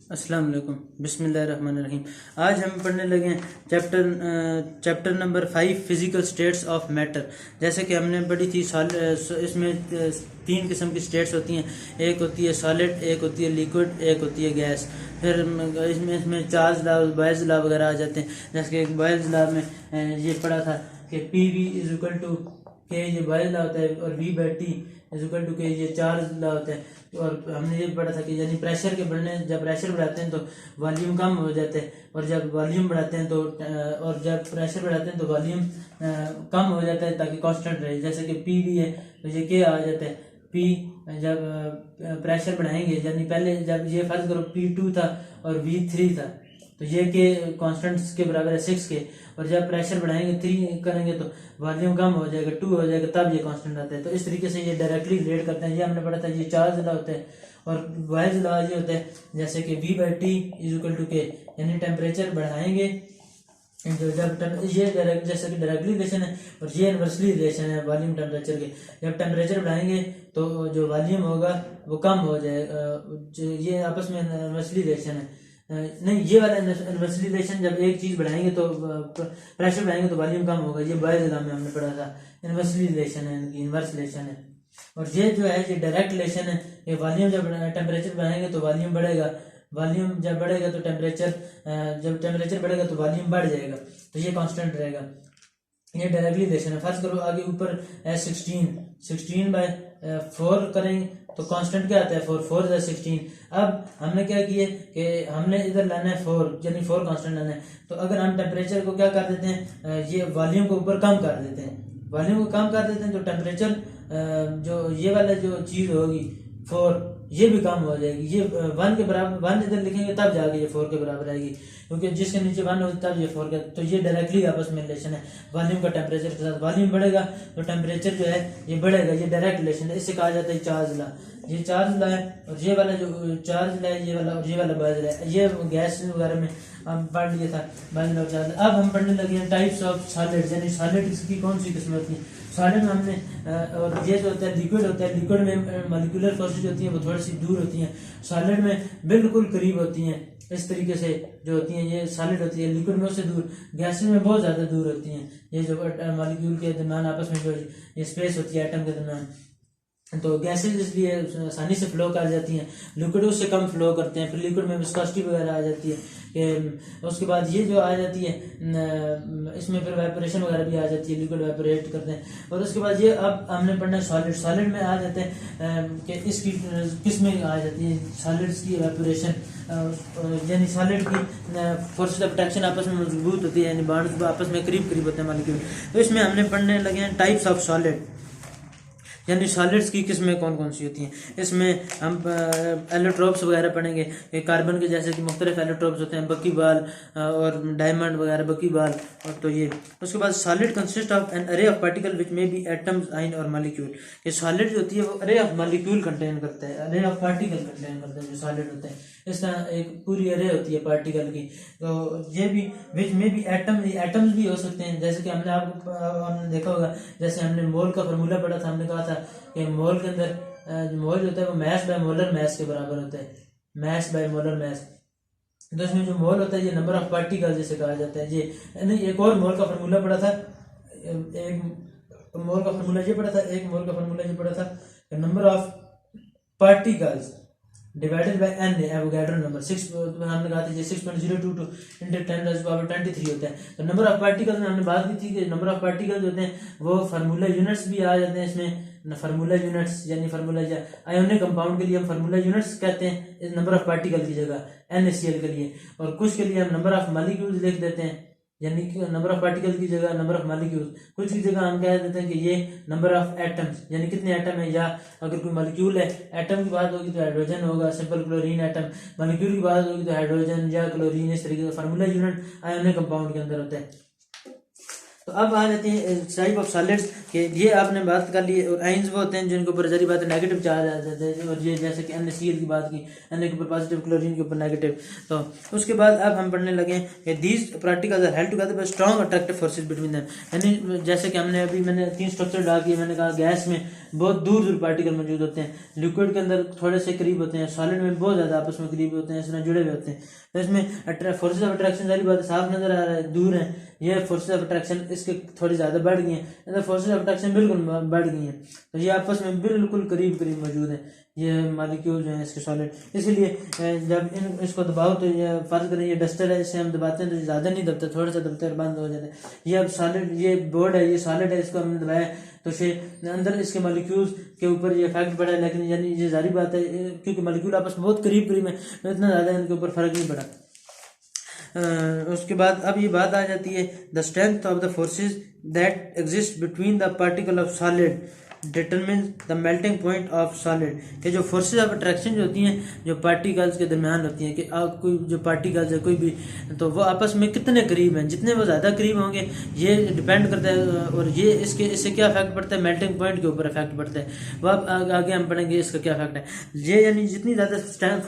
अस्सलाम वालेकुम, बिस्मिल्लाहिर्रहमानिर्रहीम। आज हम पढ़ने लगे हैं chapter number 5 physical states of matter. जैसे कि हमने पढ़ी थी इसमें तीन किस्म की स्टेट्स होती हैं। एक होती है सॉलिड, एक होती है लिक्विड, एक होती है गैस। फिर इसमें चार्ल्स लॉ, बॉयल्स लॉ वगैरह आ जाते हैं। जैसे कि बॉयल्स लॉ में ये पढ़ा था कि P V is equal to K, ये बॉयल्स लॉ होता है, और V by T is equal to K, ये चार्ल्स लॉ होता है। और हमने ये पढ़ा था कि यानी प्रेशर के बढ़ने, जब प्रेशर बढ़ाते हैं तो वॉल्यूम कम हो जाता है, और जब वॉल्यूम बढ़ाते हैं तो और जब प्रेशर बढ़ाते हैं तो वॉल्यूम कम हो जाता है ताकि कांस्टेंट रहे। जैसे कि पी वी है तो ये के आ जाता है। पी जब प्रेशर बढ़ाएंगे, यानी पहले जब ये फर्ज करो P2 था और V3 था, तो ये के कांस्टेंट के बराबर है 6 के, और जब प्रेशर बढ़ाएंगे 3 करेंगे तो वॉल्यूम कम हो जाएगा, 2 हो जाएगा, तब ये कांस्टेंट आता है। तो इस तरीके से ये डायरेक्टली रिलेट करते हैं। ये हमने पढ़ा था, ये चार्ज लॉ होता है। और बॉयल्स लॉ ये होता है जैसे कि V by T is equal to K, यानी टेम्परेचर बढ़ाएंगे जो जब ये डायरेक्ट, जैसे कि डायरेक्टली रिलेशन है, और ये इनवर्सली रिलेशन है वॉल्यूम टेम्परेचर के। जब टेम्परेचर बढ़ाएंगे तो जो वॉल्यूम होगा वो कम हो जाएगा। ये आपस में इनवर्सली रिलेशन है। नहीं, ये वाला इनवर्सली रिलेशन, जब एक चीज बढ़ाएंगे तो प्रेशर बढ़ाएंगे तो वॉल्यूम कम होगा। ये बॉयल्स लॉ में हमने पढ़ा था, इनवर्सली रिलेशन है, इनकी इनवर्स रिलेशन है। और ये जो है ये डायरेक्ट रिलेशन है। ये वॉल्यूम जब टेम्परेचर बढ़ाएंगे तो वॉल्यूम बढ़ेगा, वॉल्यूम जब बढ़ेगा तो जब टेम्परेचर बढ़ेगा तो वॉल्यूम बढ़ जाएगा, तो ये कांस्टेंट रहेगा। ये डायरेक्टली रिलेशन है। फर्ज करो आगे ऊपर 16 बाय 4 करेंगे तो कांस्टेंट क्या आता है, 4 is 16। अब हमने क्या किया कि हमने इधर लाना है 4, यानी 4 कांस्टेंट लाना है। तो अगर हम टेम्परेचर को क्या कर देते हैं, ये वॉल्यूम को ऊपर कम कर देते हैं, वॉल्यूम को कम कर देते हैं तो टेम्परेचर जो ये वाला जो चीज होगी 4, ये भी कम हो जाएगी। ये 1 के बराबर, 1 इधर लिखेंगे तब जाके ये 4 के बराबर आएगी, क्योंकि जिसके नीचे 1 होता है तब ये 4 का। तो ये डायरेक्टली आपस में रिलेशन है वॉल्यूम का टेम्परेचर के साथ। वॉल्यूम बढ़ेगा तो टेम्परेचर जो है ये बढ़ेगा। ये डायरेक्ट रिलेशन है, इसे कहा जाता है चार्ज लॉ। ये चार्ज लॉ है, और ये वाला जो चार्ज लॉ है ये वाला, और ये वाला बॉयल्स लॉ है। ये गैस वगैरह में हम पढ़ लिया था बॉयल्स लॉ, चार्ज। अब हम पढ़ने लगे हैं टाइप्स ऑफ सॉलिड्स, यानी सॉलिड की कौन सी किस्में होती हैं। सॉलिड में हमने और ये जो होता है लिक्विड होता है, लिक्विड में मॉलिक्यूलर फोर्सेज होती हैं वो थोड़ी सी दूर होती हैं, सॉलिड में बिल्कुल करीब होती हैं। इस तरीके से जो होती हैं ये सॉलिड होती है, लिक्विड में उससे दूर, गैसेज में बहुत ज्यादा दूर होती हैं। ये जो मॉलिक्यूल के दरमियान आपस में जो ये स्पेस होती है एटम के दरमियान, तो गैसेज इसलिए आसानी से फ्लो कर जाती हैं, लिक्विड उससे कम फ्लो करते हैं। फिर लिक्विड में विस्कोसिटी वगैरह आ जाती है कि उसके बाद ये जो आ जाती है इसमें फिर वेपोरेशन वगैरह भी आ जाती है, लिक्विड वेपोरेट करते हैं। और उसके बाद ये अब हमने पढ़ना है सॉलिड। सॉलिड में आ जाते हैं कि इसकी किसमें आ जाती है सॉलिड्स की वेपोरेशन, यानी सॉलिड की फोर्सेस ऑफ अट्रैक्शन आपस में मजबूत होती है, यानी बॉन्ड्स आपस में करीब करीब होते हैं मॉलिक्यूल। तो इसमें हमने पढ़ने लगे हैं टाइप्स ऑफ सॉलिड, यानी सॉलिड्स की किस्में कौन कौन सी होती हैं। इसमें हम एलोट्रोप्स वगैरह पढ़ेंगे कि कार्बन के जैसे कि मुख्तलिफ एलोट्रोप्स होते हैं, बकीबाल और डायमंड वगैरह, बकीबाल। और तो ये उसके बाद सॉलिड कंसिस्ट ऑफ एन अरे ऑफ पार्टिकल विच में बी एटम्स, आइन और मॉलिक्यूल। ये सॉलिड जो होती है वो अरे ऑफ मॉलिक्यूल कंटेन करता है, अरे ऑफ पार्टिकल कंटेन करता है जो सॉलिड होता है। इस तरह एक पूरी अरे होती है पार्टिकल की। तो ये भी विच में भी एटम्स भी हो सकते हैं। जैसे कि हमने देखा होगा, जैसे हमने मोल का फार्मूला पढ़ा था, हमने कहा था कि मोल के अंदर मोल जो होता है वो मैस बाय मोलर मैस के बराबर होता है, मैस बाय मोलर मैस। तो इसमें जो मोल होता है ये नंबर ऑफ पार्टिकल जिसे कहा जाता है। ये नहीं, एक और मोल का फार्मूला पढ़ा था, एक मोल का फार्मूला ये पढ़ा था number of particles divided by N, Avogadro number 6, हमने कहा था ये 6.022 into 10⁻23 होता है। तो नंबर ऑफ पार्टिकल्स में हमने बात की थी कि नंबर ऑफ पार्टिकल्स होते हैं वो फार्मूला यूनिट्स भी आ जाते हैं इसमें। फार्मूला यूनिट्स यानी फार्मूला आयोनिक कंपाउंड के लिए हम फार्मूला यूनिट्स कहते हैं इस नंबर ऑफ पार्टिकल की जगह NaCl के लिए, और कुछ के लिए हम नंबर ऑफ मॉलिक्यूल्स लिख देते हैं, यानी कि नंबर ऑफ पार्टिकल की जगह नंबर ऑफ मॉलिक्यूल्स। कुछ की जगह हम कह देते हैं कि ये नंबर ऑफ एटम्स, यानी कितने एटम है, या अगर कोई मॉलिक्यूल है, एटम की बात होगी तो हाइड्रोजन होगा, सिंपल क्लोरीन एटम। मॉलिक्यूल की बात होगी तो हाइड्रोजन या क्लोरीन। इस तरीके का फार्मूला यूनिट आयोनिक कंपाउंड के अंदर होता है। तो अब आ जाती है टाइप ऑफ सॉलिड्स के, ये आपने बात कर ली। और आयंस वो होते हैं जिनके ऊपर जरी बात नेगेटिव चार्ज आ जाता है, और ये जैसे कि NaCl की बात की, Na के ऊपर पॉजिटिव, क्लोरीन के ऊपर नेगेटिव। तो उसके बाद अब हम पढ़ने लगे कि these particles are held together by strong attractive forces between them. यानी जैसे कि मैंने 3 स्ट्रक्चर ड्रा किए। मैंने कहा गैस में बहुत दूर दूर पार्टिकल मौजूद होते हैं, लिक्विड के अंदर थोड़े से करीब होते हैं, सॉलिड में बहुत ज़्यादा आपस में करीब होते हैं, इसमें जुड़े हुए होते हैं। तो इसमें फोर्सेज ऑफ अट्रैक्शन सारी बात साफ नजर आ रहा है, दूर है। ये फोर्सेज ऑफ अट्रैक्शन इसके थोड़ी ज़्यादा बढ़ गई हैं, इधर फोर्सेज ऑफ अट्रैक्शन बिल्कुल बढ़ गई हैं। तो ये आपस में बिल्कुल करीब करीब मौजूद है, ये मॉलिक्यूल जो है इसके सॉलिड। इसीलिए जब इसको दबाओ तो ये फर्ज करें, ये डस्टर है, इससे हम दबाते हैं तो ज़्यादा नहीं दबता, थोड़ा सा दबते और बंद हो जाता है। ये अब सॉलिड, ये बोर्ड है, ये सॉलिड है, इसको हमने दबाया तो अंदर इसके मॉलिक्यूल्स के ऊपर ये इफेक्ट पड़ा है। लेकिन यानी ये जारी बात है, क्योंकि मॉलिक्यूल आपस में बहुत करीब करीब है, तो इतना ज़्यादा इनके ऊपर फर्क नहीं पड़ा। उसके बाद अब ये बात आ जाती है the strength of the forces that exist between the particle of solid determine the melting point of solid. कि जो फोर्सेज ऑफ अट्रैक्शन जो होती हैं जो पार्टिकल्स के दरमियान होती हैं, कि कोई जो पार्टिकल्स है कोई भी, तो वो आपस में कितने करीब हैं, जितने वो ज़्यादा करीब होंगे ये डिपेंड करता है। और ये इससे क्या इफेक्ट पड़ता है, मेल्टिंग पॉइंट के ऊपर इफेक्ट पड़ता है। वो अब आगे हम पढ़ेंगे इसका क्या इफेक्ट है। ये यानी जितनी ज़्यादा स्ट्रेंथ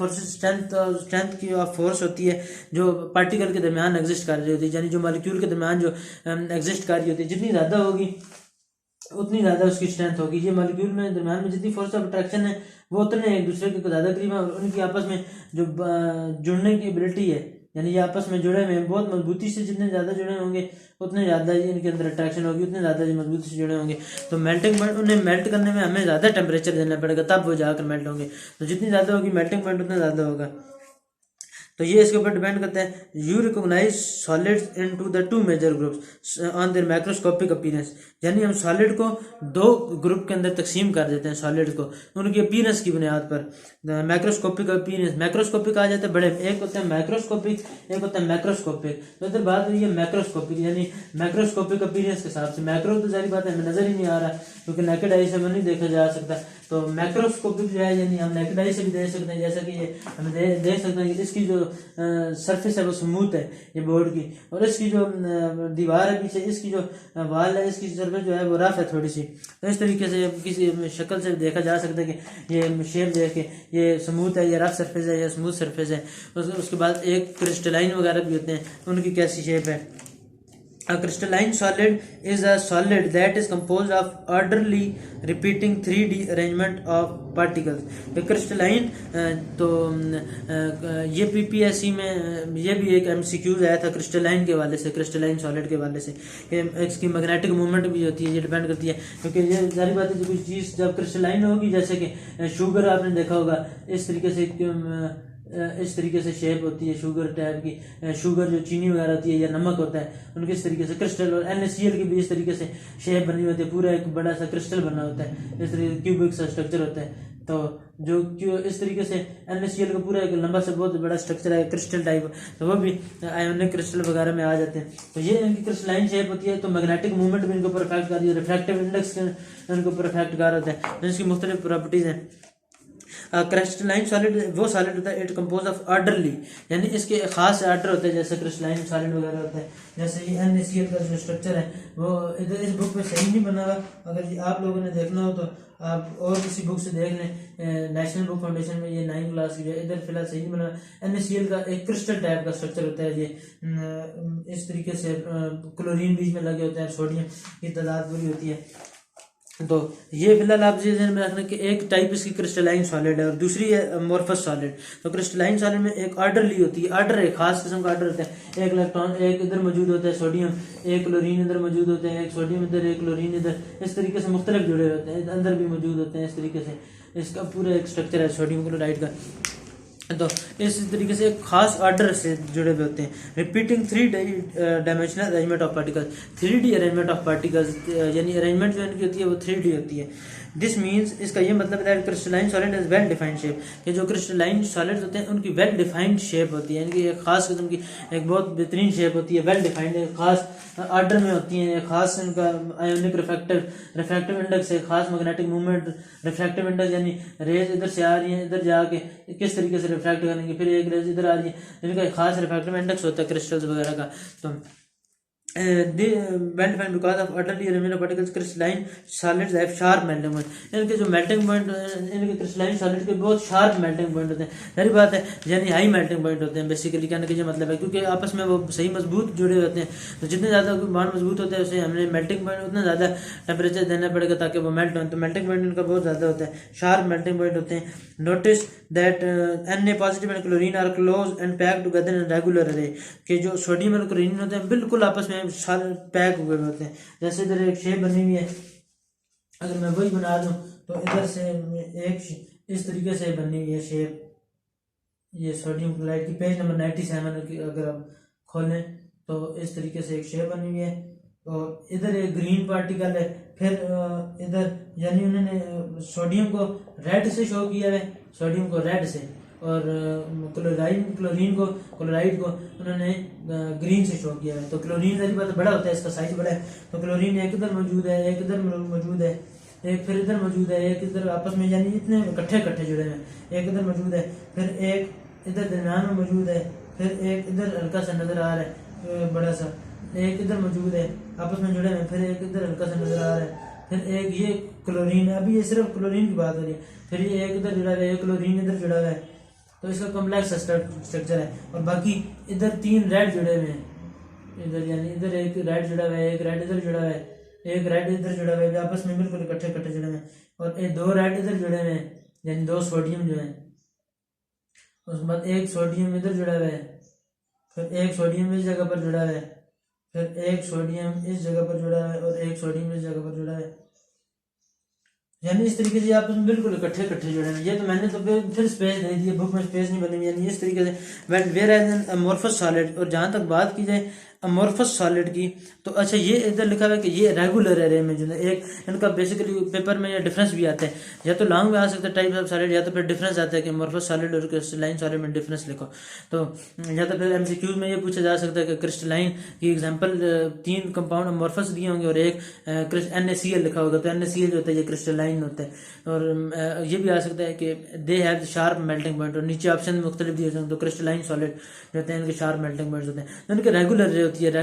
की फोर्स होती है जो पार्टिकल के दरमियान एग्जिस्ट कर रही होती है, यानी जो मॉलिक्यूल के दरमियान जो एग्जिस्ट कर रही होती है, जितनी ज़्यादा होगी उतनी ज़्यादा उसकी स्ट्रेंथ होगी। ये मॉलिक्यूल में दरमियान में जितनी फोर्स ऑफ अट्रैक्शन है वो उतने एक दूसरे के ज़्यादा करीब है, और उनकी आपस में जो जुड़ने की एबिलिटी है, यानी ये आपस में जुड़े हुए हैं बहुत मजबूती से। जितने ज़्यादा जुड़े होंगे उतने ज़्यादा इनके अंदर अट्रैक्शन होगी, उतने ज़्यादा ये मजबूती से जुड़े होंगे। तो मेल्टिंग पॉइंट, उन्हें मेल्ट करने में हमें ज़्यादा टेम्परेचर देना पड़ेगा, तब वो जाकर मेल्ट होंगे। तो जितनी ज़्यादा होगी मेल्टिंग पॉइंट उतना ज़्यादा होगा। तो ये इसके ऊपर डिपेंड करता है। You recognise solids into the 2 major groups on their macroscopic appearance. यानी हम सॉलिड को 2 ग्रुप के अंदर तकसीम कर देते हैं, सॉलिड को उनकी अपीयरेंस की बुनियाद पर। मैक्रोस्कोपिक अपीयरेंस, मैक्रोस्कोपिक आ जाता है बड़े, एक होता है माइक्रोस्कोपिक, एक होता है मैक्रोस्कोपिक। तो इधर बात हुई है मैक्रोस्कोपिक, यानी मैक्रोस्कोपिक अपीयरेंस के हिसाब से। मैक्रो तो सारी बात है हमें नजर ही नहीं आ रहा, क्योंकि नेकेड आई से हमें नहीं देखा जा सकता। तो मैक्रोस्कोपिक जो है यानी हम नेकेड आई से भी देख सकते हैं, जैसा कि ये हम देख सकते हैं कि इसकी जो सरफेस है वो स्मूथ है ये बोर्ड की, और इसकी जो दीवार है पीछे, इसकी जो वाल है, इसकी सरफेस जो है वो रफ है थोड़ी सी। तो इस तरीके से किसी शक्ल से देखा जा सकता है कि ये शेप देख के ये स्मूथ है, ये रफ सरफेस है, या स्मूथ सरफेस है। उसके बाद एक क्रिस्टलाइन वगैरह भी होते हैं, उनकी कैसी शेप है। A crystalline solid is a solid that is composed of orderly repeating 3D arrangement of particles. तो क्रिस्टलाइन, तो ये PPSC में ये भी एक MCQ आया था क्रिस्टलाइन के वाले से, क्रिस्टलाइन सॉलिड के वाले से, कि इसकी मैग्नेटिक मूवमेंट भी होती है, ये डिपेंड करती है। क्योंकि ये सारी बात है, कोई चीज़ जब क्रिस्टलाइन होगी, जैसे कि शुगर आपने देखा होगा इस तरीके से शेप होती है शुगर टाइप की। शुगर जो चीनी वगैरह होती है या नमक होता है, उनके इस तरीके से क्रिस्टल, और NaCl की भी इस तरीके से शेप बनी होती है, पूरा एक बड़ा सा क्रिस्टल बना होता है, इस तरीके क्यूबिक सा स्ट्रक्चर होता है। तो जो इस तरीके से NaCl का पूरा एक लंबा सा बहुत बड़ा स्ट्रक्चर है क्रिस्टल टाइप, तो वो भी आयोनिक क्रिस्टल वगैरह में आ जाते हैं। तो ये इनकी क्रिस्टलाइन शेप होती है। तो मैग्नेटिक मूवमेंट भी इनके ऊपर इफेक्ट कर रही है, रिफ्रैक्टिव इंडेक्स इनके ऊपर इफेक्ट कर होता है, तो इसकी मुख्तलिफ प्रॉपर्टीज हैं। क्रिस्टलाइन सॉलिड वो सॉलिड होता है इट कंपोज ऑफ ऑर्डरली, यानी इसके खास आर्डर होते हैं, जैसे क्रिस्टलाइन सॉलिड वगैरह होता है। जैसे ये NaCl का जो स्ट्रक्चर है वो इधर इस बुक में सही नहीं बना हुआ, अगर आप लोगों ने देखना हो तो आप और किसी बुक से देख लें। नेशनल बुक फाउंडेशन में ये 9th क्लास की जो है, इधर फिलहाल सही नहीं बना। NaCl का एक क्रिस्टल टाइप का स्ट्रक्चर होता है, ये इस तरीके से क्लोरीन बीच में लगे होते हैं, सोडियम की तादाद पूरी होती है। तो ये फिलहाल आप ध्यान में रखना कि एक टाइप इसकी क्रिस्टलाइन सॉलिड है और दूसरी है अमोर्फस सॉलिड। तो क्रिस्टलाइन सॉलिड में एक ऑर्डरली होती है, ऑर्डर है, खास किस्म का ऑर्डर होता है। एक इलेक्ट्रॉन एक इधर मौजूद होता है सोडियम, एक क्लोरीन इधर मौजूद होते हैं, एक सोडियम इधर, एक क्लोरीन इधर, इस तरीके से मुख्तलिफ जुड़े होते हैं, अंदर भी मौजूद होते हैं। इस तरीके से इसका पूरा एक स्ट्रक्चर है सोडियम क्लोराइड का। तो इस तरीके से एक खास ऑर्डर से जुड़े हुए होते हैं। Repeating 3 dimensional arrangement of particles, 3D arrangement of particles, यानी अरेंजमेंट जो इनकी होती है वो 3D होती है। दिस मीन्स, इसका ये मतलब है crystalline solid is well defined shape, कि जो क्रिस्टलाइन सॉलिड्स होते हैं उनकी वेल डिफाइंड शेप होती है, इनकी एक खास किस्म की एक बहुत बेहतरीन शेप होती है, वेल डिफाइंड, एक खास ऑर्डर में होती हैं, एक खास इनका आयोनिक रिफ्रैक्टिव इंडेक्स है, खास मैग्नेटिक मूवमेंट, रिफ्रैक्टिव इंडेक्स, यानी रेज इधर से आ रही है, इधर जाके किस तरीके से रिफ्रैक्ट करेंगे, फिर एक रेज इधर आ रही है, इनका एक खास रिफ्रैक्टिव इंडेक्स होता है क्रिस्टल्स वगैरह का। तो well defined because of utterly aluminium particles crystalline solids have sharp melting point. इनके जो मेल्टिंग पॉइंट, इनके क्रिस्टलाइन सॉलिड के बहुत शार्प मेल्टिंग पॉइंट होते हैं। सारी बात है, यानी हाई मेल्टिंग पॉइंट होते हैं बेसिकली, कहने का ये मतलब है, क्योंकि आपस में वो सही मजबूत जुड़े होते हैं। तो जितने ज़्यादा बॉन्ड मजबूत होते हैं, उसे हमने मेल्टिंग पॉइंट उतना ज़्यादा टेम्परेचर देना पड़ेगा ताकि वो मेल्ट हो। तो मेल्टिंग पॉइंट इनका बहुत ज़्यादा होता है, शार्प मेल्टिंग पॉइंट होते हैं। Notice that Na positive and chlorine are close and pack together in regular array, कि जो सोडियम और क्लोरीन होते हैं बिल्कुल आपस में पैक हुए होते हैं। जैसे इधर एक शेप बनी हुई है, अगर मैं वही बना दूं तो इधर से एक इस तरीके से बनी हुई है शेप, ये सोडियम क्लोराइड की पेज नंबर 97 की अगर आप खोलें तो इस तरीके से एक शेप बनी हुई है। और इधर एक ग्रीन पार्टिकल है, फिर इधर यानी उन्होंने सोडियम को रेड से शो किया है, सोडियम को रेड से, और क्लोराइड को उन्होंने ग्रीन से शो किया है। तो क्लोरीन सारी बात बड़ा होता है, इसका साइज बड़ा है। तो क्लोरीन एक इधर मौजूद है, एक इधर मौजूद है, एक फिर इधर मौजूद है, एक इधर, आपस में यानी इतने इकट्ठे इकट्ठे जुड़े हैं। एक इधर मौजूद है, फिर एक इधर दरमियान में मौजूद है, फिर एक इधर हल्का सा नजर आ रहा है बड़ा सा, एक इधर मौजूद है, आपस में जुड़े हैं, फिर एक इधर हल्का सा नजर आ रहा है, फिर एक ये क्लोरीन है। अभी ये सिर्फ क्लोरीन की बात हो रही है, फिर ये एक इधर जुड़ा हुआ है, एक क्लोरीन इधर जुड़ा हुआ है। तो इसका कॉम्प्लेक्स स्ट्रक्चर है। और बाकी इधर 3 रेड जुड़े हुए हैं, इधर यानी इधर एक रेड जुड़ा हुआ है, एक रेड इधर जुड़ा हुआ है, एक रेड इधर जुड़ा हुआ है, आपस में बिल्कुल इकट्ठे इकट्ठे जुड़े हुए हैं। और ये 2 रेड इधर जुड़े हुए हैं, यानी 2 सोडियम जो है। उसके बाद एक सोडियम इधर जुड़ा हुआ है, फिर एक सोडियम इस जगह पर जुड़ा हुआ है, फिर एक सोडियम इस जगह पर जुड़ा हुआ है, और एक सोडियम इस जगह पर जुड़ा है। यानी इस तरीके से आपस में बिल्कुल इकट्ठे इकट्ठे जुड़े हैं। ये तो मैंने तो फिर स्पेस नहीं दी, बुक में स्पेस नहीं बनी, यानी इस तरीके से वेयर एज अमोर्फस सॉलिड। और जहाँ तक बात की जाए अमोर्फस सॉलिड की, तो अच्छा ये इधर लिखा हुआ है कि ये रेगुलर एरे में जो है, एक इनका बेसिकली पेपर में ये डिफरेंस भी आता है, या तो लॉन्ग में आ सकता है टाइप्स ऑफ सॉलिड, या तो फिर डिफरेंस आता है कि अमोर्फस सॉलिड और क्रिस्टलाइन सॉलिड में डिफरेंस लिखो। तो या तो फिर एमसीक्यूज में ये पूछा जा सकता है कि क्रिस्टलाइन की एग्जांपल 3 कंपाउंड अमोर्फस दिए होंगे और एक NaCl लिखा होगा, तो NaCl जो होता है ये क्रिस्टलाइन होता है। और ये भी आ सकता है कि they have sharp melting point, और नीचे ऑप्शन में मुख्तलिफ दिए होंगे, तो क्रिस्टलाइन सॉलिड जो होते हैं इनके शार्प मेल्टिंग पॉइंट्स होते हैं। तो इनके रेगुलर रे होती है,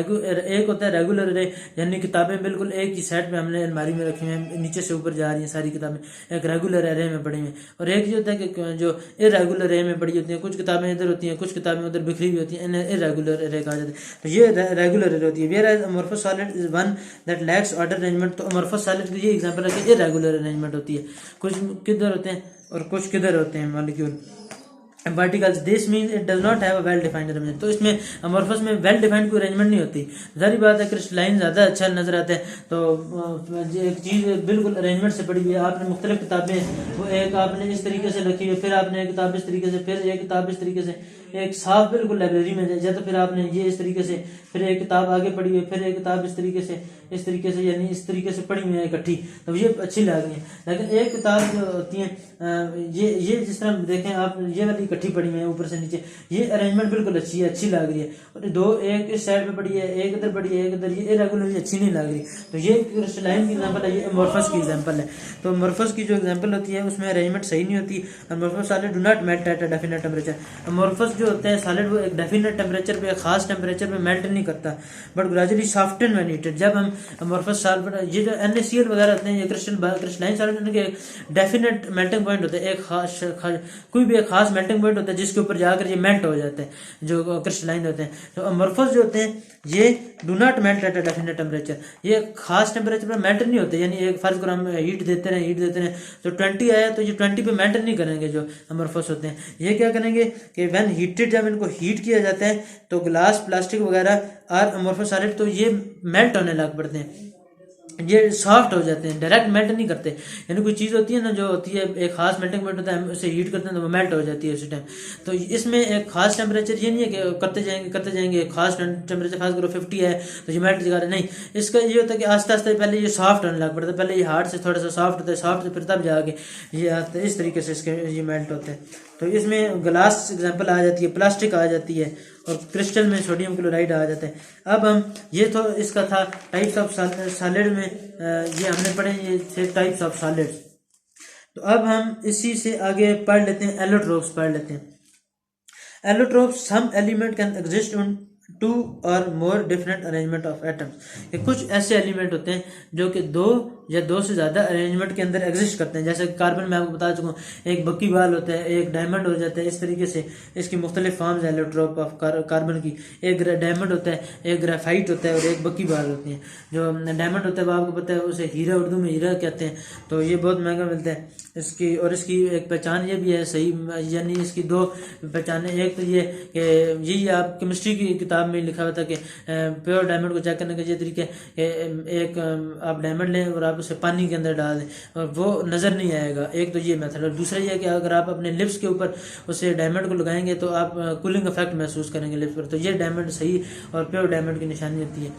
एक होता है रेगुलर रे, यानी किताबें बिल्कुल एक ही सेट में हमने अलमारी में रखी हुई हैं, नीचे से ऊपर जा रही हैं सारी किताबें, एक रेगुलर एरे में पड़ी हुई हैं। और एक ये होता है कि जो इरेगुलर रे में पड़ी होती हैं, कुछ किताबें इधर होती हैं, कुछ किताबें उधर बिखरी हुई होती हैं, इन्हें इरेगुलर रे कहा जाता है। तो ये रेगुलर रे होती है। Where amorphous solid is one that lacks order arrangement. तो अमोर्फस सॉलिड की ये एग्जांपल है कि इरेगुलर अरेंजमेंट होती है, कुछ किधर होते हैं और कुछ किधर होते हैं molecule particles. This mean it does not have a well defined arrangement. तो इसमें अमोर्फस में वेल डिफाइंड कोई अरेंजमेंट नहीं होती। जारी बात है क्रिस्टलाइन ज़्यादा अच्छा नजर आता है। तो एक चीज़ बिल्कुल अरेंजमेंट से पड़ी हुई है, आपने मुख्तलिफ किताबें, वो एक आपने इस तरीके से रखी हुई, फिर आपने एक किताब इस तरीके से, फिर एक किताब इस तरीके से, एक साफ बिल्कुल लाइब्रेरी में जाए, तो फिर आपने ये इस तरीके से, फिर एक किताब आगे पड़ी हुई, फिर एक किताब इस तरीके से यानी इस तरीके से पड़ी हुई है इकट्ठी, तो ये अच्छी लग रही है। लेकिन एक किताब जो होती है ये जिस तरह देखें आप, ये वाली इकट्ठी पड़ी हुई है ऊपर से नीचे, ये अरेंजमेंट बिल्कुल अच्छी है, अच्छी लग रही है। और 2 एक इस साइड पे पड़ी है, एक इधर पड़ी है, एक इधर, ये इरेगुलर अच्छी नहीं लग रही। तो ये क्रिस्टलाइन की एग्जांपल है, ये अमोर्फस की एग्जांपल है। तो अमोर्फस की जो एग्जांपल होती है उसमें अरेंजमेंट सही नहीं होती। Amorphous solid do not melt at a definite temperature. Amorphous जो होते हैं सॉलिड वो एक डेफिनेट टेंपरेचर पे, खास टेंपरेचर पे मेल्ट नहीं करता, but gradually soften when heated. जब हम अमोर्फस सॉलिड, ये जो NaCl वगैरह होते हैं, ये क्रिस्टलाइन सॉलिड, उनके डेफिनेट मेल्टिंग पॉइंट होते हैं, एक खास कोई भी एक खास मेल्टिंग पॉइंट होता है जिसके ऊपर जाकर ये मेल्ट हो जाते हैं, जो क्रिस्टलाइन होते हैं। तो अमोर्फस जो होते हैं ये do not melt at a definite temperature, ये खास टेंपरेचर पर मेल्ट नहीं होते। यानी एक फर्ज करो हम हीट देते रहे तो 20 आया तो ये 20 पे मेल्ट नहीं करेंगे जो अमोर्फस होते हैं। ये क्या करेंगे कि व्हेन हीटेड, जब इनको हीट किया जाता है तो ग्लास, प्लास्टिक वगैरह और अमोर्फस सॉलिड, तो ये मेल्ट होने लग पड़ते हैं, ये सॉफ्ट हो जाते हैं, डायरेक्ट मेल्ट नहीं करते। यानी कोई चीज़ होती है ना, जो होती है एक खास मेल्टिंग पॉइंट होता है, हम उसे हीट करते हैं तो वो मेल्ट हो जाती है उसी टाइम। तो इसमें एक खास टेंपरेचर ये नहीं है कि करते जाएंगे खास टेंपरेचर, खास करो 50 है तो ये मेल्ट दिखा रहे, नहीं। इसका ये होता है कि आस्ते आस्ते पहले ये सॉफ्ट होने लग पड़ता है, पहले ये हार्ड से थोड़ा सा सॉफ्ट होता है, सॉफ्ट से फिर तब जाके ये आते हैं, इस तरीके से इसके ये मेल्ट होते हैं। तो इसमें ग्लास एग्जाम्पल आ जाती है, प्लास्टिक आ जाती है, और क्रिस्टल में सोडियम क्लोराइड आ जाता है। अब हम ये तो इसका था टाइप्स ऑफ सॉलिड में, ये हमने पढ़े ये थे टाइप्स ऑफ सॉलिड्स। तो अब हम इसी से आगे पढ़ लेते हैं, एलोट्रोप्स पढ़ लेते हैं। Allotropes, some element can exist on two or more different arrangement of atoms. ये कुछ ऐसे एलिमेंट होते हैं जो कि दो या दो से ज़्यादा अरेंजमेंट के अंदर एग्जिस्ट करते हैं। जैसे कार्बन में आपको बता चुका हूँ, एक बक्की बाल होता है, एक डायमंड हो जाता है। इस तरीके से इसकी मुख्तलिफ फॉर्म्स है एलोट्रोप ऑफ कार्बन की। एक डायमंड होता है, एक ग्रेफाइट होता है और एक बक्की बाल होती है। जो डायमंड होता है वो आपको पता है, उसे हीरा, उर्दू में हीरा कहते हैं। तो ये बहुत महंगा मिलता है इसकी। और इसकी एक पहचान ये भी है सही, यानी इसकी दो पहचानें। एक तो ये कि यही आप केमिस्ट्री की किताब में लिखा हुआ था कि प्योर डायमंड को चेक करने का ये तरीका है, एक आप डायमंड लें और आप उसे पानी के अंदर डाल दें और वो नज़र नहीं आएगा। एक तो ये मेथड। और दूसरा ये है कि अगर आप अपने लिप्स के ऊपर उसे डायमंड को लगाएंगे तो आप कूलिंग इफेक्ट महसूस करेंगे लिप्स पर। तो ये डायमंड सही और प्योर डायमंड की निशानी होती है।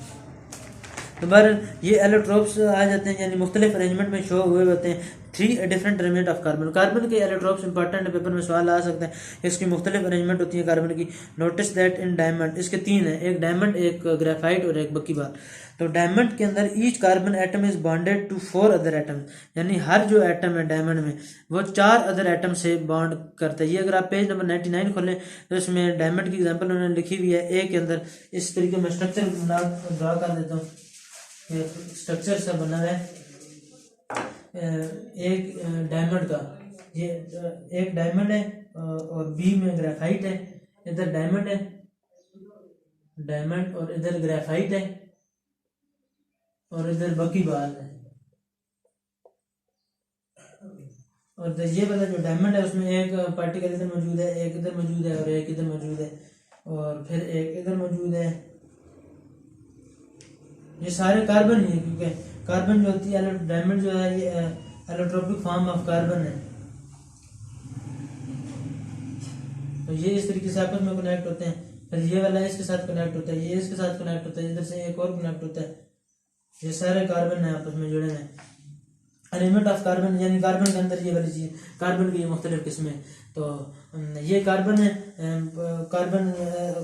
तो बहरहाल ये एलोट्रोप्स आ जाते हैं, यानी मुख्तलिफ अरेंजमेंट में शो हुए होते हैं। 3 different arrangement of carbon. Carbon के एलोट्रोप्स इंपॉर्टेंट है, पेपर में सवाल आ सकता है। इसकी मुख्तलिफ अरेंजमेंट होती है कार्बन की। नोटिस दैट इन डायमंड, इसके 3 है, एक डायमंड, एक ग्रेफाइट और एक बक्की बाल। तो डायमंड के अंदर each carbon atom is bonded to 4 other atom, यानी हर जो एटम है डायमंड में वो 4 अदर एटम से बॉन्ड करता है। ये अगर आप पेज नंबर 99 खोलें तो इसमें डायमंड की एग्जांपल उन्होंने लिखी हुई है। ए के अंदर इस तरीके में स्ट्रक्चर ड्रा कर देता हूँ। स्ट्रक्चर सा बना है एक डायमंड का। ये एक डायमंड है और बी में ग्रेफाइट है। इधर डायमंड है, डायमंड, और इधर ग्रेफाइट है और इधर बकी बाल है। और ये वाला जो डायमंड है उसमें एक पार्टिकल इधर मौजूद है, एक इधर मौजूद है और एक इधर मौजूद है और फिर एक इधर मौजूद है। ये सारे कार्बन ही है, क्योंकि कार्बन जो होती है, डायमंड जो है, ये एलोट्रोपिक फॉर्म ऑफ कार्बन है। तो ये इस तरीके से आपस में कनेक्ट होते हैं। फिर ये वाला इसके साथ कनेक्ट होता है, ये इसके साथ कनेक्ट होता है, इधर से एक और कनेक्ट होता है। ये सारे कार्बन है आपस में जुड़े हैं। अरेंजमेंट ऑफ कार्बन, यानी कार्बन के अंदर ये वाली चीज, कार्बन की ये मुख्तलिफ किस्में। तो ये कार्बन है, कार्बन।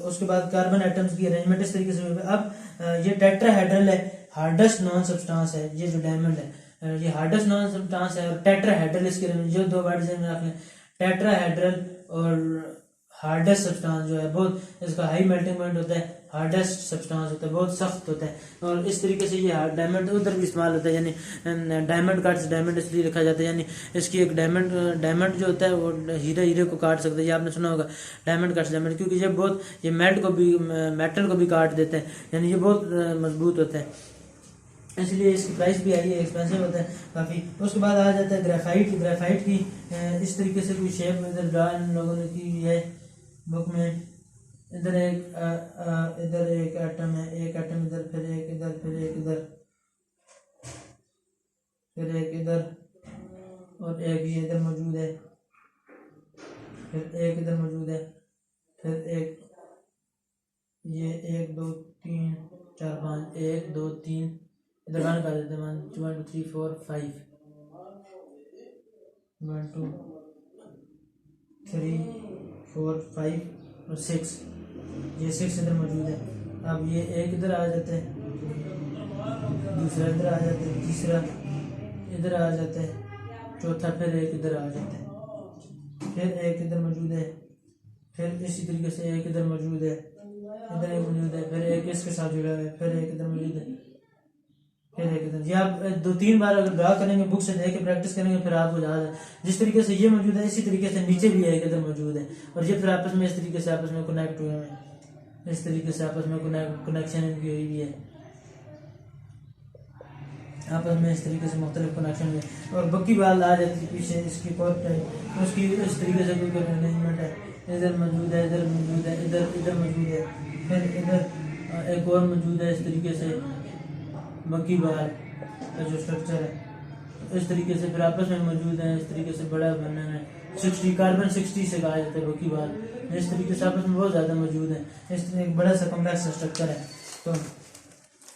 उसके बाद कार्बन एटम्स की अरेंजमेंट इस तरीके से। अब ये टेट्राहेड्रल है, हार्डेस्ट नॉन सब्सटेंस है। ये जो डायमंड है ये हार्डेस्ट नॉन सब्सटेंस है। और टेट्राहेड्रल इसके जो दो वर्ड में रख लें, टेट्राहेड्रल और हार्डेस्ट सब्सटेंस जो है बहुत, इसका हाई मेल्टिंग पॉइंट होता है, हार्डेस्ट सब्सटेंस होता है, बहुत सख्त होता है। और इस तरीके से ये डायमंड उधर भी इस्तेमाल होता है, यानी डायमंड काट डायमंड इसलिए लिखा जाता है, यानी इसकी एक डायमंड जो होता है वो हीरे को काट सकता है। ये आपने सुना होगा डायमंड काट डायमंड, क्योंकि ये बहुत, ये मेटल को भी काट देता है, यानी ये बहुत मजबूत होता है, इसलिए इसकी प्राइस भी आई है, एक्सपेंसिव होता है काफ़ी। उसके बाद आ जाता है ग्रेफाइट। ग्रेफाइट की इस तरीके से कोई शेप इधर ड्रा इन लोगों ने की हुई है बुक में। इधर एक एटम है, एक एटम इधर, फिर एक इधर, फिर एक इधर, फिर एक इधर और एक ये इधर मौजूद है, फिर एक इधर मौजूद है, फिर एक ये 1 2 3 4 5 1 2 3 इधर वन कर देते हैं। 1 2 3 4 5 1 2 3 4 5 और 6, ये 6 इधर मौजूद है। अब ये एक इधर आ जाता है, दूसरा इधर आ जाता है, तीसरा इधर आ जाता है, चौथा फिर एक इधर आ जाता है, फिर एक इधर मौजूद है, फिर इसी तरीके से एक इधर मौजूद है, इधर एक मौजूद है, फिर एक इसके साथ जुड़ा है, फिर एक इधर मौजूद है, फिर एक इधर। ये आप 2-3 बार अगर ड्रा करेंगे, बुक से देख के प्रैक्टिस करेंगे, फिर आपको याद है। जिस तरीके से ये मौजूद है इसी तरीके से नीचे भी एक इधर मौजूद है, और ये फिर आपस में इस तरीके से आपस में कनेक्ट हुए हैं, इस तरीके से आपस में कनेक्शन इनकी हुई भी है, आपस में इस तरीके से मुख्तलिफ कनेक्शन है। और बक्की बाल आ जाती है पीछे इसकी कोट टाइप, उसकी इस तरीके से कोई अरेंजमेंट है, इधर मौजूद है, इधर मौजूद है, इधर मौजूद है, फिर इधर एक और मौजूद है, इस तरीके से बक्की बाल का जो स्ट्रक्चर है इस तरीके से फिर आपस में मौजूद है। इस तरीके से बड़ा बनना है 60 कार्बन 60 से कहा जाता है बक्की बाल। इस तरीके से आपस में बहुत ज़्यादा मौजूद है, इस तरह एक बड़ा सा कॉम्प्लेक्स स्ट्रक्चर है। तो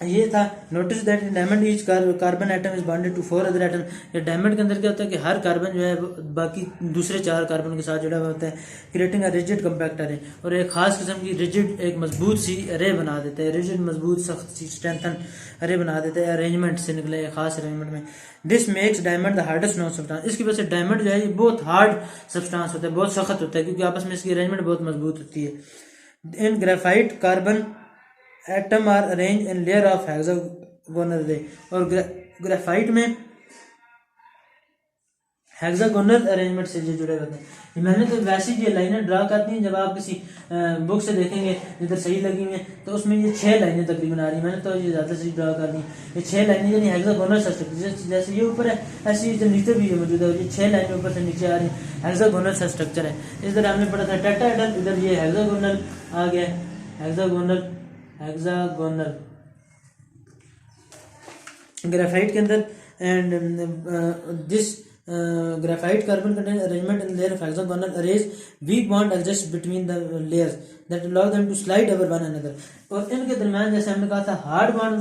ये था notice that in diamond each carbon atom is bonded to 4 other atom. ये डायमंड के अंदर क्या होता है कि हर कार्बन जो है बाकी दूसरे 4 कार्बन के साथ जुड़ा हुआ होता है, क्रिएटिंग अ रिजिड कम्पैक्ट अरे, और एक खास किस्म की रिजिड एक मजबूत सी अरे बना देता है, रिजिड मजबूत सख्त सी स्ट्रेंथन अरे बना देता है, अरेंजमेंट से निकले खास अरेंजमेंट में। This makes diamond the hardest non substance. इसकी वजह से डायमंड जो है ये बहुत हार्ड सब्सटेंस होता है, बहुत सख्त होता है, क्योंकि आपस में इसकी अरेंजमेंट बहुत मजबूत होती है। In graphite carbon atom are arrange in layer of hexagonal ray, और ग्रेफाइट में हेक्सागोनल अरेंजमेंट से जो जुड़े होते हैं। ये मैंने तो वैसे ही ये लाइनें ड्रा करती हैं, जब आप किसी बुक से देखेंगे जिधर सही लगी हुई हैं तो उसमें ये 6 लाइनें तकरीबन आ रही हैं। मैंने तो ये ज़्यादा सही ड्रा कर दी, ये 6 लाइनें यानी हेक्सागोनल स्ट्रक्चर, जैसे ये ऊपर है ऐसे जो नीचे भी मौजूद है, ये 6 लाइनें ऊपर से नीचे आ रही हैं, हेक्सागोनल सा स्ट्रक्चर है। इधर हमने पढ़ा था टेट्राहेड्रल, इधर ये हेक्सागोनल आ गया, हेक्सागोनल ग्रेफाइट के अंदर। And this graphite carbon contain arrangement in layer of hexagonal arrays, weak bond exists between the layers that allow them to slide over one another। और इनके दरमियान जैसे हमने कहा था हार्ड बॉन्ड,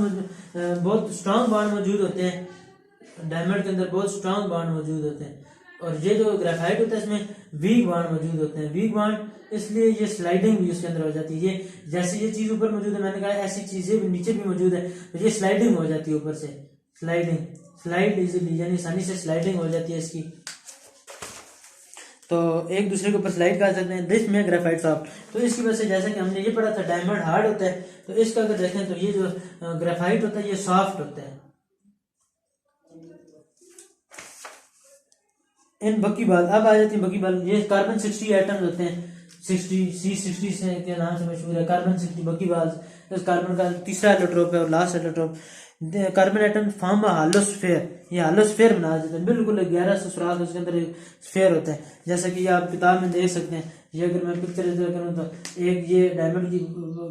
बहुत स्ट्रांग बॉन्ड मौजूद होते हैं। डायमंड के अंदर बहुत स्ट्रांग बॉन्ड मौजूद होते हैं, और ये जो ग्रेफाइट होता है इसमें वीक बॉन्ड मौजूद होते हैं। वीक बॉन्ड इसलिए ये स्लाइडिंग भी उसके अंदर हो जाती है। ये जैसे ये चीज ऊपर मौजूद है, मैंने कहा ऐसी चीजें भी नीचे भी मौजूद है, तो ये स्लाइडिंग हो जाती है ऊपर से, स्लाइड इजीली, यानी आसानी से स्लाइडिंग हो जाती है इसकी, तो एक दूसरे के ऊपर स्लाइड कर सकते हैं। दिस में ग्रेफाइट सॉफ्ट, तो इसकी वजह से जैसे कि हमने ये पढ़ा था डायमंड हार्ड होता है, तो इसका अगर देखें तो ये जो ग्रेफाइट होता है ये सॉफ्ट होता है। इन बकीबाल, अब आ जाती है बकीबाल, ये कार्बन 60 एटम्स होते हैं, 60 से के नाम से मशहूर है कार्बन 60 बकीबाल। इस कार्बन का तीसरा एलोट्रोप है और last allotrope. Carbon atom form hollow sphere, ये हालो स्फीयर बना देते हैं, बिल्कुल 1100 सुराख उसके अंदर स्फीयर होता है, जैसा कि आप किताब में देख सकते हैं। ये अगर मैं पिक्चर करूँ तो एक ये डायमंड की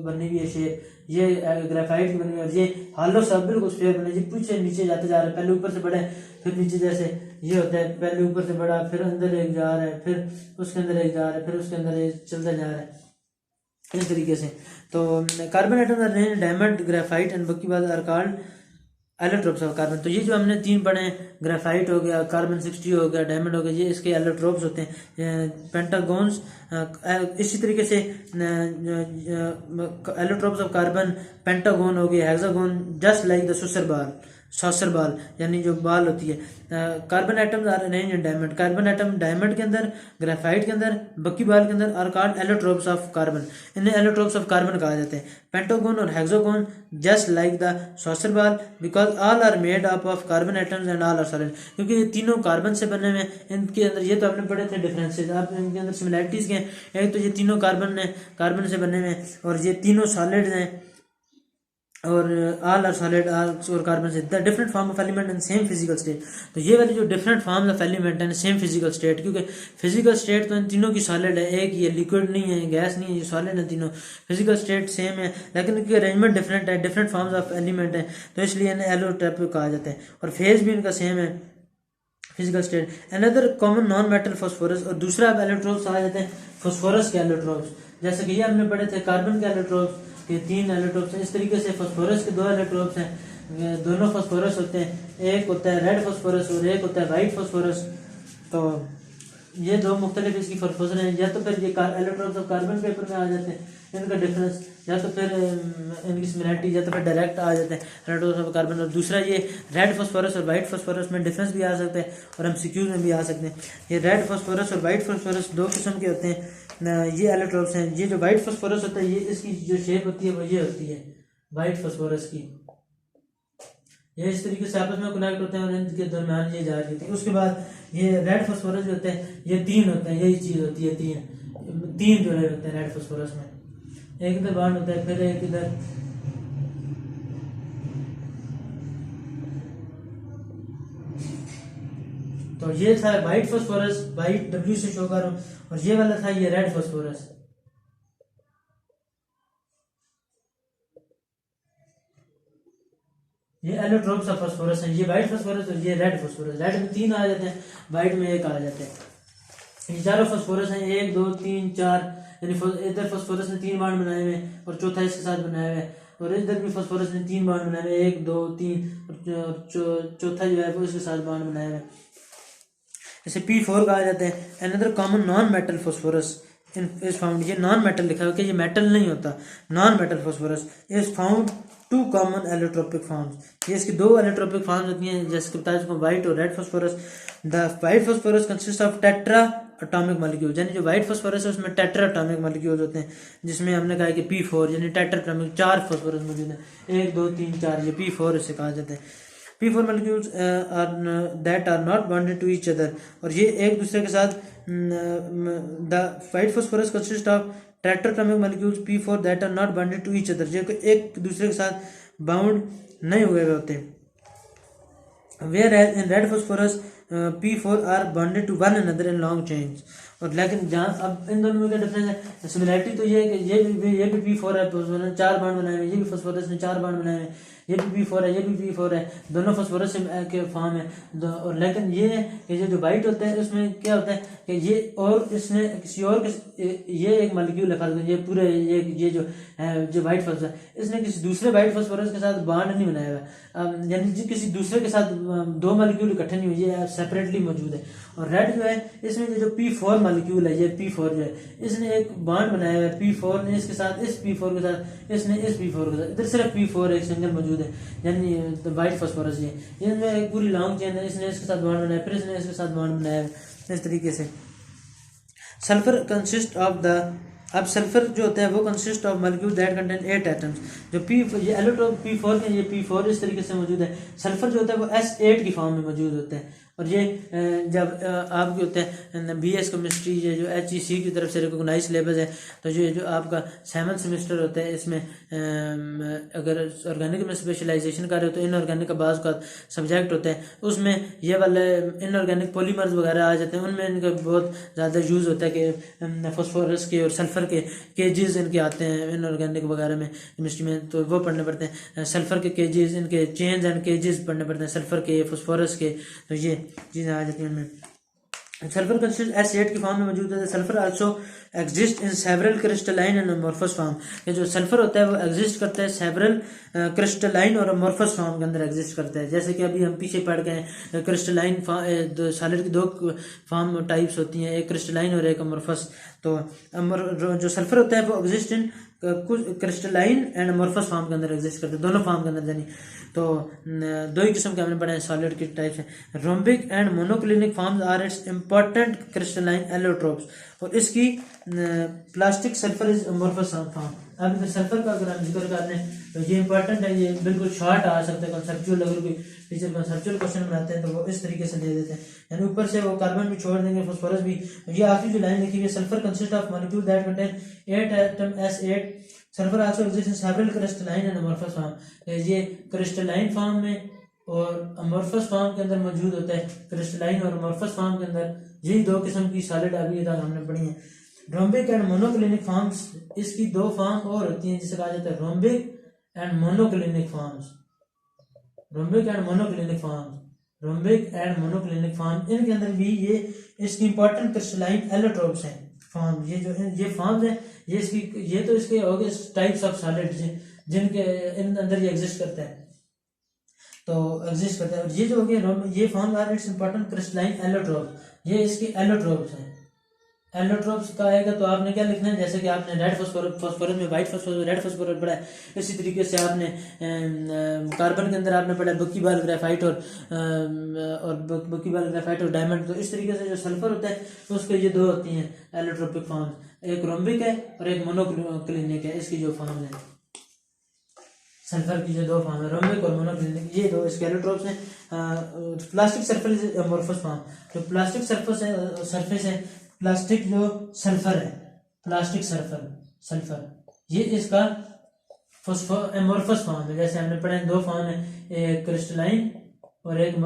बनी हुई है शेप, ये ग्रेफाइट की बनी हुई है, और ये हालो सा बिल्कुल स्फीयर बने, ये पीछे नीचे जाते जा रहे हैं, पहले ऊपर से बड़े फिर नीचे, जैसे ये होता है पहले ऊपर से बड़ा फिर अंदर एक जा रहा है, फिर उसके अंदर एक जा रहा है, फिर उसके अंदर एक चलता जा रहा है, इस तरीके से। तो carbon atom diamond graphite and buckyball are called allotropes of carbon. तो ये जो हमने 3 पढ़े हैं, ग्रेफाइट हो गया, कार्बन 60 हो गया, डायमंड हो गया, ये इसके एलोट्रोप्स होते हैं, पेंटागोन्स। इसी तरीके से एलोट्रोप्स ऑफ कार्बन पेंटागोन हो गया, hexagon, just like the saucer ball यानी जो बाल होती है। Carbon atoms are arranged in diamond, carbon atom diamond के अंदर, ग्रेफाइट के अंदर, बकीबाल के अंदर are called allotropes of carbon, इन्हें एलोट्रोप्स ऑफ कार्बन कहा जाता है। पेंटागोन और hexagon just like the saucer ball because all are made up of carbon atoms and all are solid, क्योंकि ये तीनों कार्बन से बने हुए हैं। इनके अंदर ये तो आपने पढ़े थे डिफरेंसेस, आप इनके अंदर सिमिलैरिटीज के हैं, एक तो ये तीनों कार्बन से बने हुए हैं, और ये तीनों सॉलिड हैं, और ऑल आर सॉलिड और कार्बन से। The different form of element in same physical state, तो ये वाली जो डिफरेंट फॉर्म्स ऑफ एलिमेंट है सेम फिजिकल स्टेट, क्योंकि फिजिकल स्टेट तो इन तीनों की सॉलिड है, एक ये लिक्विड नहीं है, गैस नहीं है, ये सॉलिड है, तीनों फिजिकल स्टेट सेम है, लेकिन इनकी अरेंजमेंट डिफरेंट है, डिफरेंट फॉर्म्स ऑफ एलिमेंट है, तो इसलिए इन्हें एलोट्रोपिक कहा जाता है, और फेज भी इनका सेम है physical state. Another common noun metal phosphorus, और दूसरा एलोट्रोप्स आ जाते हैं फास्फोरस के एलोट्रोप्स, जैसे कि ये हमने पढ़े थे कार्बन के एलोट्रोप्स के 3 एलोट्रोप्स हैं। इस तरीके से फास्फोरस के 2 एलोट्रोप्स हैं, दोनों फास्फोरस होते हैं, एक होता है रेड फास्फोरस और एक होता है वाइट फास्फोरस। तो ये 2 मुख्तलिफ इसकी फास्फोरस हैं, या तो फिर ये एलोट्रोप्स ऑफ कार्बन पेपर में आ जाते हैं, इनका डिफरेंस, या तो फिर इनकी सिमिलैरिटी, या तो फिर डायरेक्ट आ जाते हैं एलोट्रोप्स ऑफ कार्बन। और दूसरा ये रेड फास्फोरस और वाइट फास्फोरस में डिफरेंस भी आ सकता है, और एमसीक्यूज में भी आ सकते हैं। ये रेड फास्फोरस और वाइट फास्फोरस 2 किस्म के होते हैं, ये एलोट्रोप्स हैं। ये जो वाइट फास्फोरस होता है, ये इसकी जो शेप होती है वो ये होती है वाइट फास्फोरस की, ये इस तरीके से आपस में कनेक्ट होते हैं और इनके दरमियान ये जा रही होती है। उसके बाद ये रेड फास्फोरस जो होते हैं, ये 3 होते हैं, यही चीज होती है, 3 जो होते हैं रेड फास्फोरस में, एक इधर बॉन्ड होता है, फिर एक इधर, तो ये था वाइट फास्फोरस, वाइट डब्ल्यू से शो कर रहा हूं, और ये वाला था ये रेड फास्फोरस। ये एलोट्रोप्स ऑफ फास्फोरस है, ये वाइट फास्फोरस और ये रेड फास्फोरस। रेड में 3 आ जाते हैं, वाइट में 1 आ जाते हैं। ये चारों फास्फोरस हैं, 1 2 3 4, यानी इधर फास्फोरस ने 3 बॉन्ड बनाए हुए हैं और चौथा इसके साथ बनाया हुआ है, और इधर भी फास्फोरस ने 3 बॉन्ड बनाए हुए, 1 2 3, और चौथा जो है वो इसके साथ बॉन्ड बनाया हुआ है, इसे P4 कहा जाता है। Another common noun metal phosphorus is found, ये नॉन मेटल लिखा है कि ये मेटल नहीं होता, non metal phosphorus is found 2 common allotropic forms, ये इसकी 2 एलोट्रोपिक फॉर्म्स होती हैं, जैसे कि बताया वाइट और red phosphorus. The white phosphorus consist of tetra atomic molecule, यानी जो वाइट फास्फोरस है उसमें टेट्रा एटॉमिक मॉलिक्यूल्स होते हैं, जिसमें हमने कहा कि P4 यानी टेट्रा एटॉमिक 4 फास्फोरस मौजूद है, 1 2 3 4, ये P4 इसे कहा जाता है। P4 molecules that are not bonded to each other, और ये एक दूसरे के साथ the white phosphorus consists of tetratomic molecules P4 that are not bonded to each other, जो एक दूसरे के साथ बाउंड नहीं हुए होते। Whereas in red phosphorus P4 are bonded to one another in long chains, और लेकिन जहाँ अब इन दोनों में क्या डिफरेंस है, सिमिलैरिटी तो ये है कि ये भी P4 है, 4 बाउंड बनाए हुए, ये भी फास्फोरस ने 4 बाउंड बनाए हुए, ये भी P4 है, ये भी P4 है, दोनों फास्फोरस के फॉर्म है। और लेकिन ये है कि जो वाइट होता है उसमें क्या होता है कि ये और इसने किसी और ये एक मॉलिक्यूल है, ये पूरे ये जो है जो वाइट फास्फोरस इसने किसी दूसरे वाइट फास्फोरस के साथ बॉन्ड नहीं बनाया हुआ, यानी किसी दूसरे के साथ दो मॉलिक्यूल इकट्ठे नहीं हुए, ये सेपरेटली मौजूद है। और रेड जो है इसमें जो P4 मॉलिक्यूल है, ये P4 जो है इसने एक बॉन्ड बनाया हुआ है, P4 ने इसके साथ, इस P4 के साथ, इसने इस P4 के साथ, इधर सिर्फ P4 एक सिंगल मौजूद है, यानी वाइट फास्फोरस ये इनमें एक पूरी लॉन्ग चेन है, इसने इसके साथ बॉन्ड बनाया, फिर इसने इसके साथ बॉन्ड बनाया है, इस तरीके से। सल्फर कंसिस्ट ऑफ द, अब सल्फर जो होता है वो consist of molecule that contain 8 atoms, जो ये एलोट्रोप P4 के, ये P4 इस तरीके से मौजूद है। सल्फर जो होता है वो S8 की फॉर्म में मौजूद होता है, और ये जब आपके होते हैं BS केमिस्ट्री जो HEC की तरफ से रिकॉग्नाइज सिलेबस है, तो जो आपका 7th सेमेस्टर होता है इसमें अगर ऑर्गेनिक में स्पेशलाइजेशन कर रहे हो तो इनऑर्गेनिक का बाज़ का सब्जेक्ट होता है, उसमें ये वाले इनऑर्गेनिक पॉलीमर्स वगैरह आ जाते हैं, उनमें इनका बहुत ज़्यादा यूज़ होता है कि फास्फोरस के और सल्फ़र के केजेस इनके आते हैं इनऑर्गेनिक वगैरह में केमिस्ट्री में, तो वो पढ़ने पड़ते हैं। सल्फ़र के केजेस, इनके चेंज एंड केजेस पढ़ने पड़ते हैं, सल्फ़र के, फास्फोरस के, तो ये चीज़ें आ जाती हैं उनमें। सल्फर कंसिस्ट S8 की फॉर्म में मौजूद है। Sulphur also exist in several crystalline and amorphous form, ये जो सल्फर होता है वो एग्जिस्ट करता है सेवरल क्रिस्टलाइन और अमोर्फस फॉर्म के अंदर एग्जिस्ट करता है। जैसे कि अभी हम पीछे पढ़ गए हैं क्रिस्टलाइन सॉलिड की 2 फॉर्म टाइप्स होती हैं, एक क्रिस्टलाइन और एक अमोर्फस। तो जो सल्फर होता है वो exist in crystalline and amorphous form के अंदर एग्जिस्ट करते हैं, दोनों फॉर्म के अंदर। यानी तो 2 ही किस्म के हमने पढ़े हैं सॉलिड की टाइप से। Rhombic and monoclinic forms are its important crystalline allotropes, और इसकी plastic sulphur is amorphous form. अब इधर सल्फर का अगर हम जिक्र कर रहे हैं तो ये इंपॉर्टेंट है, ये बिल्कुल शॉर्ट आ सकता है कंसेप्चुअल, अगर कोई टीचर कंसेप्चुअल क्वेश्चन बनाते हैं तो वो इस तरीके से दे देते हैं, यानी ऊपर से वो कार्बन भी छोड़ देंगे, फास्फोरस भी। ये आखिरी जो लाइन लिखी है, sulphur consist of molecule that contain 8 atom S8, sulphur also exist in several crystalline and amorphous form. ये क्रिस्टलाइन फॉर्म में और अमोर्फस फॉर्म के अंदर मौजूद होता है, क्रिस्टलाइन और अमोर्फस फॉर्म के अंदर यही 2 किस्म की सॉलिड अभी तक हमने पढ़ी है। रोम्बिक एंड मोनोक्लिनिक फॉर्म्स, इसकी 2 फॉर्म और होती हैं जिसे कहा जाता है rhombic and monoclinic forms. Rhombic and monoclinic forms, rhombic and monoclinic form, इनके अंदर भी ये इसकी इंपॉर्टेंट क्रिस्टलाइन एलोट्रोप्स हैं फॉर्म। ये जो ये फॉर्म्स हैं ये तो इसके हो गए टाइप्स ऑफ सॉलिड जिनके इन अंदर ये एग्जिस्ट करता है, तो एग्जिस्ट करता है। और ये जो हो गया ये form are its important crystalline allotropes, ये इसके एलोट्रोप्स हैं। एलोट्रोप्स का आएगा तो आपने क्या लिखना है, जैसे कि आपने रेड फास्फोरस में वाइट फास्फोरस, रेड फास्फोरस पढ़ा है, इसी तरीके से आपने कार्बन के अंदर आपने पढ़ा है बकीबाल ग्रेफाइट और बकीबाल ग्रेफाइट और डायमंड। तो इस तरीके से जो सल्फर होता है तो उसके ये 2 होती हैं एलोट्रोपिक फॉर्म्स, एक रोम्बिक है और एक मोनोक्लिनिक है। इसकी जो फॉर्म है सल्फर की जो 2 फॉर्म है, रोम्बिक और मोनोक्लिनिक, ये 2 इसके एलोट्रोप्स हैं। Plastic surface is amorphous form, जो प्लास्टिक सरफेस है प्लास्टिक जो सल्फर है, प्लास्टिक सल्फर ये इसका अमोर्फस फॉर्म है। जैसे हमने पढ़ा 2 फॉर्म है, एक क्रिस्टलाइन और एक